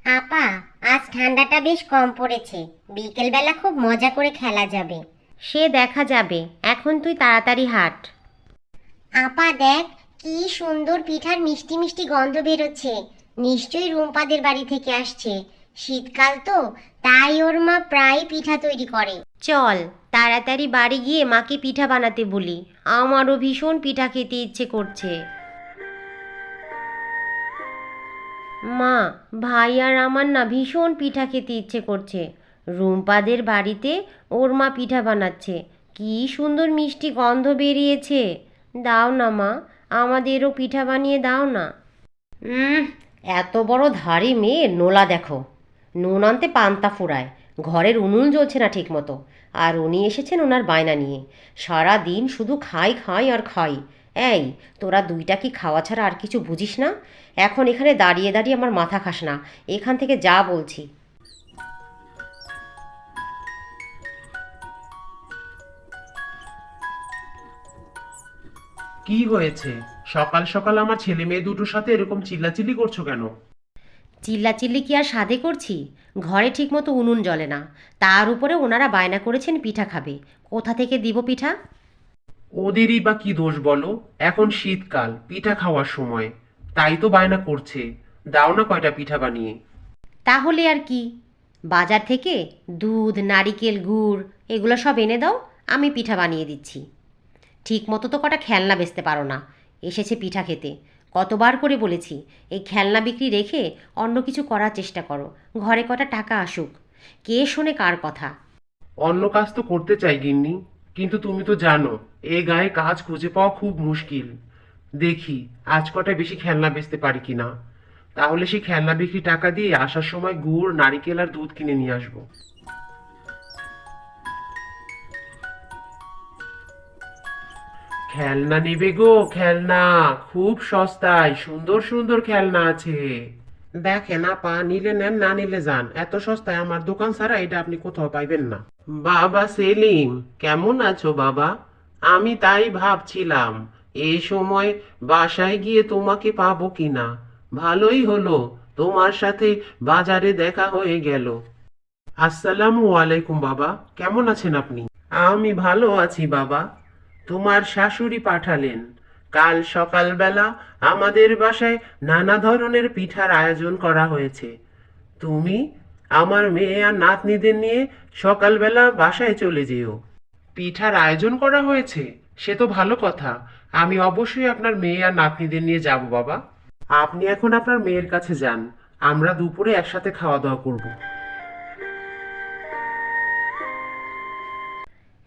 আপা, আজ ঠান্ডাটা বেশ কম পড়েছে, বিকেলবেলা খুব মজা করে খেলা যাবে। সে দেখা যাবে, এখন তুই তাড়াতাড়ি হাঁট। আপা দেখ, কি সুন্দর পিঠার মিষ্টি মিষ্টি গন্ধ বেরোচ্ছে। নিশ্চয়ই রুম্পাদের বাড়ি থেকে আসছে। শীতকাল তো, তাই ওর মা প্রায় পিঠা তৈরি করে। চল তাড়াতাড়ি বাড়ি গিয়ে মাকে পিঠা বানাতে বলি, আমারও ভীষণ পিঠা খেতে ইচ্ছে করছে। মা, ভাই আর আমার না ভীষণ পিঠা খেতে ইচ্ছে করছে। রুম্পাদের বাড়িতে ওর মা পিঠা বানাচ্ছে, কি সুন্দর মিষ্টি গন্ধ বেরিয়েছে। দাও না মা, আমাদেরও পিঠা বানিয়ে দাও না। উম এত বড় ধাড়ি মেয়ে নোলা দেখো, নুন আনতে পান্তা ফুরায়। ঘরের উনুন জ্বলছে না ঠিক মতো, আর উনি এসেছেন ওনার বায়না নিয়ে। সারা দিন শুধু খাই খাই আর খাই। এই, তোরা দুইটা কি খাওয়া ছাড়া আর কিছু বুঝিস না? এখন এখানে দাঁড়িয়ে দাঁড়িয়ে আমার মাথা খাস না, এখান থেকে যা বলছি। কি হয়েছে? সকাল সকাল আমার ছেলে মেয়ে দুটোর সাথে এরকম চিল্লাচিল্লি করছো কেন? চিল্লাচিল্লি কি আর সাধে করছি? ঘরে ঠিকমতো উনুন জ্বলে না, তার উপরে ওনারা বায়না করেছেন পিঠা খাবে। কোথা থেকে দিব পিঠা? ওদেরই বা কি দোষ বলো? এখন শীতকাল, পিঠা খাওয়ার সময়, তাই তো বায়না করছে। দাও না কয়টা পিঠা বানিয়ে। তাহলে আর কি, বাজার থেকে দুধ, নারিকেল, গুড় এগুলো সব এনে দাও, আমি পিঠা বানিয়ে দিচ্ছি। ঠিক মতো তো কটা খেলনা বেচতে পারো না, এসেছে পিঠা খেতে। কতবার করে বলেছি, এই খেলনা বিক্রি রেখে অন্য কিছু করার চেষ্টা করো, ঘরে কটা টাকা আসুক। কে শোনে কার কথা? অন্য কাজ তো করতে চাই গিন্নি, কিন্তু তুমি তো জানো এ গায়ে কাজ খুঁজে পাওয়া খুব মুশকিল। দেখি আজ কটায় বেশি খেলনা বেচতে পারি কিনা। তাহলে সেই খেলনা বিক্রি টাকা দিয়ে আসার সময় গুড়, নারিকেল আর দুধ কিনে নিয়ে আসবো। খেলনা নেবে গো? খেলনা খুব সস্তায় সুন্দর সুন্দর খেলনা আছে। দেখেন আপা, নিলে নেন, না নিলে যান। এত সস্তায় আমার দোকান ছাড়া এটা আপনি কোথাও পাইবেন না। বাবা সেলিম, কেমন আছো বাবা? আমি তাই ভাবছিলাম এই সময় বাসায় গিয়ে তোমাকে পাবো কিনা। ভালোই হলো, তোমার সাথে বাজারে দেখা হয়ে গেল। আসসালামু আলাইকুম বাবা, কেমন আছেন আপনি? আমি ভালো আছি বাবা। তোমার শাশুড়ি পাঠালেন। কাল সকালবেলা আমাদের বাসায় নানা ধরনের পিঠার আয়োজন করা হয়েছে। তুমি আমার মেয়ে আর নাতনিদের নিয়ে সকালবেলা বাসায় চলে যেও। পিঠার আয়োজন করা হয়েছে? সে তো ভালো কথা। আমি অবশ্যই আপনার মেয়ে আর নাতনিদের নিয়ে যাব বাবা। আপনি এখন আপনার মেয়ের কাছে যান, আমরা দুপুরে একসাথে খাওয়া দাওয়া করব।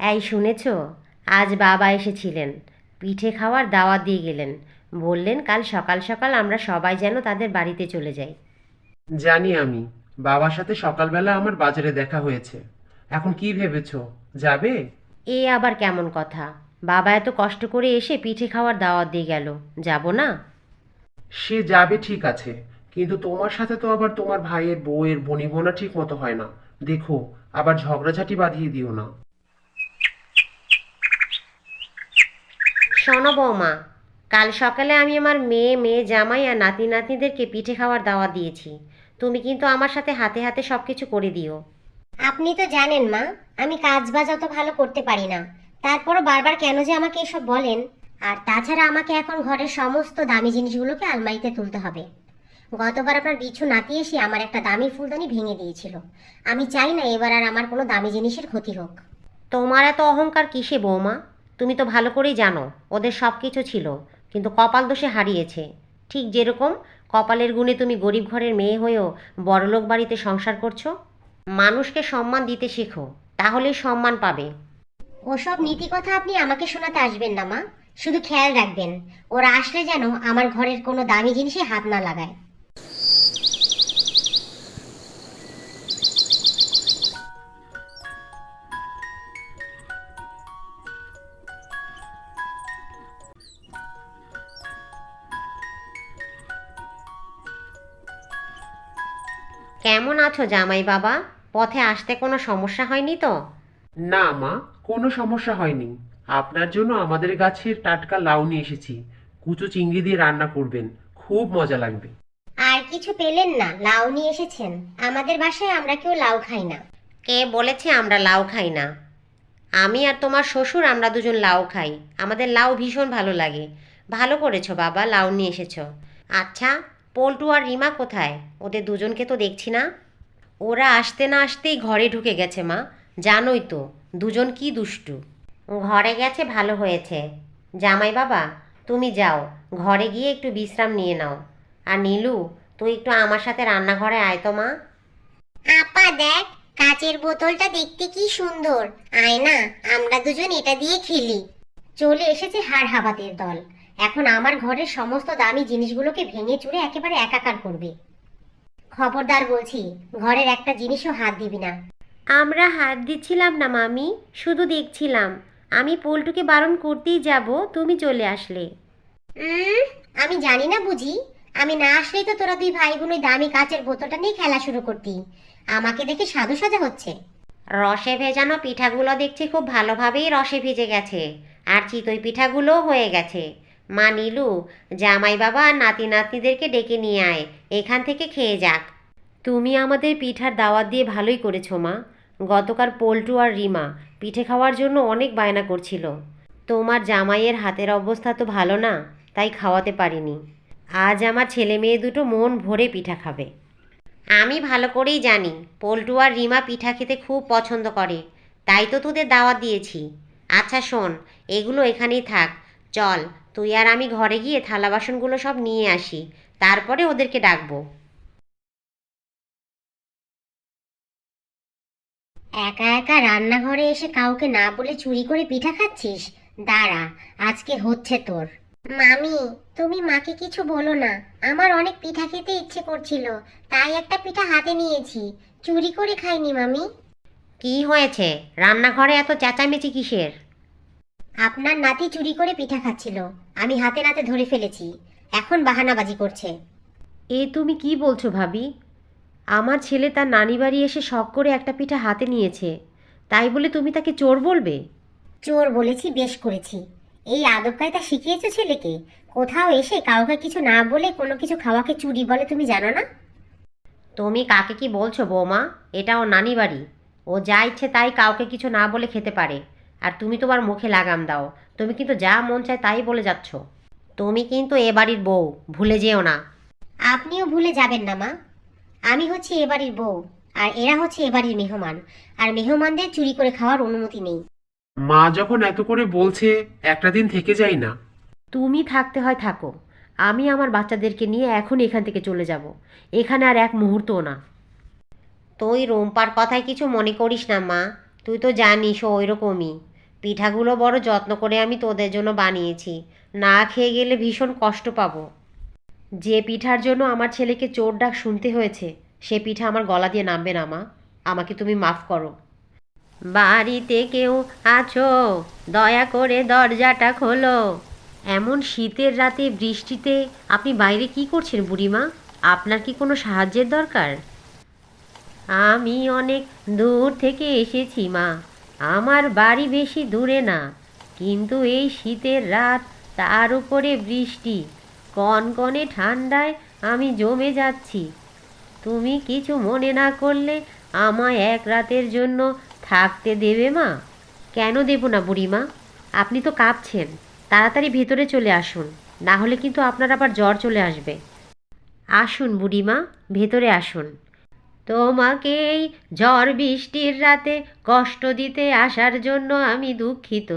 এই শুনেছ, আজ বাবা এসেছিলেন, পিঠে খাওয়ার দাওয়াত দিয়ে গেলেন। বললেন কাল সকাল সকাল আমরা সবাই যেন তাদের বাড়িতে চলে যাই। জানি আমি, বাবার সাথে সকালবেলা আমার বাজারে দেখা হয়েছে। এখন কি ভেবেছো, যাবে? এ আবার কেমন কথা? বাবা এত কষ্ট করে এসে পিঠে খাওয়ার দাওয়াত দিয়ে গেল, যাব না? সে যাবে ঠিক আছে, কিন্তু তোমার সাথে তো আবার তোমার ভাইয়ের বউয়ের বনিবনা ঠিক মতো হয় না। দেখো, আবার ঝগড়াঝাটি বাঁধিয়ে দিও না। শোনো বৌমা, কাল সকালে আমি আমার মেয়ে, মেয়ে জামাই আর নাতি নাতনিদেরকে পিঠে খাওয়ার দাওয়াত দিয়েছি। তুমি কিন্তু আমার সাথে হাতে হাতে সব কিছু করে দিও। আপনি তো জানেন মা, আমি কাজ বাজ অত ভালো করতে পারি না। তারপরও বারবার কেন যে আমাকে এসব বলেন। আর তাছাড়া আমাকে এখন ঘরের সমস্ত দামি জিনিসগুলোকে আলমারিতে তুলতে হবে। গতবার আপনার বিছু নাতি এসে আমার একটা দামি ফুলদানি ভেঙে দিয়েছিল। আমি চাই না এবার আর আমার কোনো দামি জিনিসের ক্ষতি হোক। তোমার এত অহংকার কিসে বৌমা? তুমি তো ভালো করেই জানো ওদের সব কিছু ছিল, কিন্তু কপাল দোষে হারিয়েছে। ঠিক যেরকম কপালের গুণে তুমি গরিব ঘরের মেয়ে হয়েও বড়লোক বাড়িতে সংসার করছো। মানুষকে সম্মান দিতে শেখো, তাহলেই সম্মান পাবে। ওসব নীতি কথা আপনি আমাকে শোনাতে আসবেন না মা। শুধু খেয়াল রাখবেন, ওরা আসলে যেন আমার ঘরের কোনো দামি জিনিসে হাত না লাগায়। কেমন আছো জামাই বাবা? পথে আসতে কোনো সমস্যা হয়নি তো? না মা, কোনো সমস্যা হয়নি। আপনার জন্য আমাদের গাছের টাটকা লাউ নিয়ে এসেছি। কুচো চিংড়ি দিয়ে রান্না করবেন, খুব মজা লাগবে। আর কি কিছু পেলেন না, লাউ নিয়ে এসেছেন। আমাদের বাসায় আমরা কেউ লাউ খাই না। কে বলেছে আমরা লাউ খাই না? আমি আর তোমার শ্বশুর আমরা দুজন লাউ খাই। আমাদের লাউ ভীষণ ভালো লাগে। ভালো করেছো বাবা, লাউ নিয়ে এসেছো। আচ্ছা, পল্টু আর রিমা কোথায়? ওদের দুজনকে তো দেখছি না। ওরা আসতে না আসতেই ঘরে ঢুকে গেছে মা। জানোই তো দুজন কি দুষ্টু। ঘরে গেছে ভালো হয়েছে। জামাই বাবা, তুমি যাও, ঘরে গিয়ে একটু বিশ্রাম নিয়ে নাও। আর নীলু, তুই একটু আমার সাথে রান্নাঘরে আয় তো মা। আপা দেখ, কাচের বোতলটা দেখতে কি সুন্দর। আয় না, আমরা দুজন এটা দিয়ে খেলি। চলে এসেছে হাড় হাবাতের দল। এখন আমার ঘরের সমস্ত দামি জিনিসগুলোকে ভেঙে চুরে একেবারে একাকার করবে। খবরদার বলছি, ঘরের একটা জিনিসও হাত দিবি না। আমরা হাত দিচ্ছিলাম না মামি, শুধু দেখছিলাম। আমি পল্টুকে বারণ করতেই যাব, তুমি চলে আসলে। আমি জানি না বুঝি? আমি না আসলেই তো তোরা দুই ভাই বোন ওই দামি কাচের বোতলটা নিয়ে খেলা শুরু করতি। আমাকে দেখে সাধু সাজা হচ্ছে। রসে ভেজানো পিঠাগুলো দেখছি খুব ভালোভাবেই রসে ভিজে গেছে, আর চিতই পিঠাগুলোও হয়ে গেছে। মা নীলু, জামাই বাবা আর নাতি নাতনিদেরকে ডেকে নিয়ে আয়, এখান থেকে খেয়ে যাক। তুমি আমাদের পিঠার দাওয়াত দিয়ে ভালোই করেছো মা। গতকাল পল্টু আর রিমা পিঠে খাওয়ার জন্য অনেক বায়না করছিল। তোমার জামাইয়ের হাতের অবস্থা তো ভালো না, তাই খাওয়াতে পারিনি। আজ আমার ছেলে মেয়ে দুটো মন ভরে পিঠা খাবে। আমি ভালো করেই জানি পল্টু আর রিমা পিঠা খেতে খুব পছন্দ করে, তাই তো তোদের দাওয়াত দিয়েছি। আচ্ছা শোন, এগুলো এখানেই থাক। চল, তুই আর আমি ঘরে গিয়ে থালা বাসনগুলো সব নিয়ে আসি, তারপরে ওদেরকে ডাকবো। একা একা রান্নাঘরে এসে কাউকে না বলে চুরি করে পিঠা খাচ্ছিস? দাঁড়া, আজকে হচ্ছে তোর। মামি, তুমি মাকে কিছু বলো না। আমার অনেক পিঠা খেতে ইচ্ছে করছিল, তাই একটা পিঠা হাতে নিয়েছি। চুরি করে খাইনি মামি। কি হয়েছে? রান্নাঘরে এত চেঁচামেচি কিসের? আপনার নাতি চুরি করে পিঠা খাচ্ছিল, আমি হাতে নাতে ধরে ফেলেছি। এখন বাহানাবাজি করছে। এ তুমি কি বলছো ভাবি? আমার ছেলে তার নানি বাড়ি এসে শখ করে একটা পিঠা হাতে নিয়েছে, তাই বলে তুমি তাকে চোর বলবে? চোর বলেছি, বেশ করেছি। এই আদব কায়দা শিখিয়েছো ছেলেকে? কোথাও এসে কাউকে কিছু না বলে কোনো কিছু খাওয়াকে চুরি বলে, তুমি জানো না? তুমি কাকে কি বলছো বৌমা? এটা ওর নানি বাড়ি। ও যা ইচ্ছে তাই কাউকে কিছু না বলে খেতে পারে। আর তুমি তোমার মুখে লাগাম দাও। তুমি কিন্তু যা মন চায় তাই বলে যাচ্ছ। তুমি কিন্তু এ বাড়ির বউ, ভুলে যেও না। আপনিও ভুলে যাবেন না মা। আমি হচ্ছে এ বাড়ির বউ, আর এরা হচ্ছে এ বাড়ির মেহমান। আর মেহমানদের চুরি করে খাওয়ার অনুমতি নেই। মা যখন এত করে বলছে, একটা দিন থেকে যাই না। তুমি থাকতে হয় থাকো, আমি আমার বাচ্চাদেরকে নিয়ে এখন এখান থেকে চলে যাব। এখানে আর এক মুহূর্তও না। তুই রুম্পার কথায় কিছু মনে করিস না মা, তুই তো জানিস ও ওইরকমই। পিঠাগুলো বড় যত্ন করে আমি তোদের জন্য বানিয়েছি, না খেয়ে গেলে ভীষণ কষ্ট পাবো। যে পিঠার জন্য আমার ছেলেকে চোর ডাক শুনতে হয়েছে, সে পিঠা আমার গলা দিয়ে নামবে না মা। আমাকে তুমি মাফ করো। বাড়িতে কেউ আছো? দয়া করে দরজাটা খোলো। এমন শীতের রাতে বৃষ্টিতে আপনি বাইরে কি করছেন বুড়িমা? আপনার কি কোনো সাহায্যের দরকার? আমি অনেক দূর থেকে এসেছি মা। আমার বাড়ি বেশি দূরে না, কিন্তু এই শীতের রাত, তার উপরে বৃষ্টি, কনকনে ঠান্ডায় আমি জমে যাচ্ছি। তুমি কিছু মনে না করলে আমায় এক রাতের জন্য থাকতে দেবে মা? কেন দেব না বুড়িমা? আপনি তো কাঁপছেন, তাড়াতাড়ি ভেতরে চলে আসুন, না হলে কিন্তু আপনার আবার জ্বর চলে আসবে। আসুন বুড়িমা, ভেতরে আসুন। তোমাকে এই ঝড় বৃষ্টির রাতে কষ্ট দিতে আসার জন্য আমি দুঃখিত।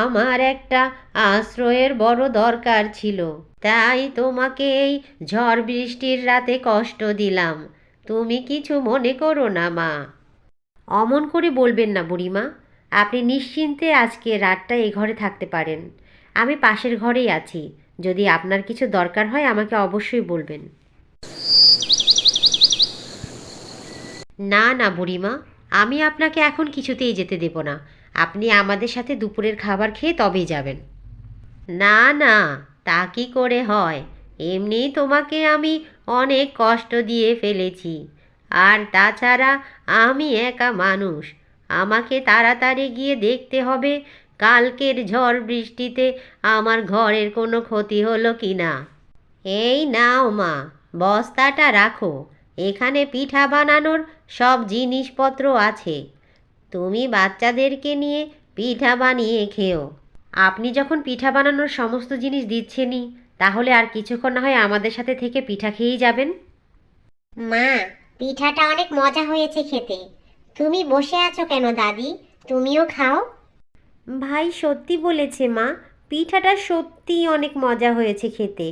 আমার একটা আশ্রয়ের বড় দরকার ছিল, তাই তোমাকে এই ঝড় বৃষ্টির রাতে কষ্ট দিলাম। তুমি কিছু মনে করো না মা। অমন করে বলবেন না বুড়িমা। আপনি নিশ্চিন্তে আজকে রাতটা এই ঘরে থাকতে পারেন। আমি পাশের ঘরেই আছি। যদি আপনার কিছু দরকার হয় আমাকে অবশ্যই বলবেন। না না বুড়িমা, আমি আপনাকে এখন কিছুতেই যেতে দেব না। আপনি আমাদের সাথে দুপুরের খাবার খেয়ে তবেই যাবেন। না না, তা কি করে হয়? এমনি তোমাকে আমি অনেক কষ্ট দিয়ে ফেলেছি। আর তাছাড়া আমি একা মানুষ, আমাকে তাড়াতাড়ি গিয়ে দেখতে হবে কালকের ঝড় বৃষ্টিতে আমার ঘরের কোনো ক্ষতি হলো কি না। এই নাও মা, বস্তাটা রাখো, এখানে পিঠা বানানোর সব জিনিসপত্র আছে। তুমি বাচ্চাদেরকে নিয়ে পিঠা বানিয়ে খেও। আপনি যখন পিঠা বানানোর সমস্ত জিনিস দিচ্ছেনই, তাহলে আর কিছুক্ষণ না হয় আমাদের সাথে থেকে পিঠা খেয়েই যাবেন। মা, পিঠাটা অনেক মজা হয়েছে খেতে। তুমি বসে আছো কেন দাদি? তুমিও খাও। ভাই সত্যি বলেছে মা, পিঠাটা সত্যিই অনেক মজা হয়েছে খেতে।